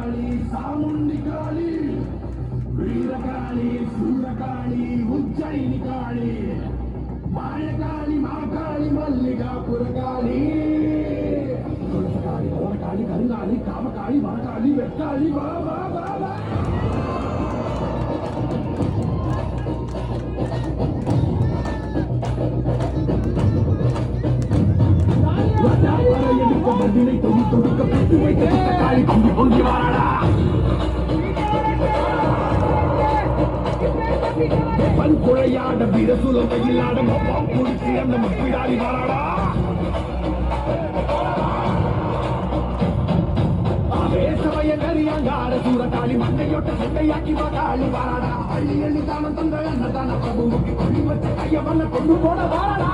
భద్రకాళి సాముండి కాళి వీరకాళి సూరకాళి ఉజ్జయిని కాళి మాయకాళి మాకాళి మల్లికాపురకాళి తులసకాళి కోరకాళి కరుణాళి కామకాళి వరకాళి వెక్కాళి బాబా బాబా மதினை தொடி தொடுக்க பெற்று வைத்த காளி பொங்கி பொங்கி வாராடா பல் குழையாட பிரசுலம் கையிலாட மொப்பம் குடிச்சு அந்த முப்பிடாடி வாராடா கரியாங்கார சூரகாளி மண்டையொட்ட சண்டையாக்கி காளி வாராடா அள்ளி அள்ளி தானம் தந்த அன்னதான பிரபு முக்கி கொள்ளி வச்ச கைய வல்ல கொண்டு போட வாராடா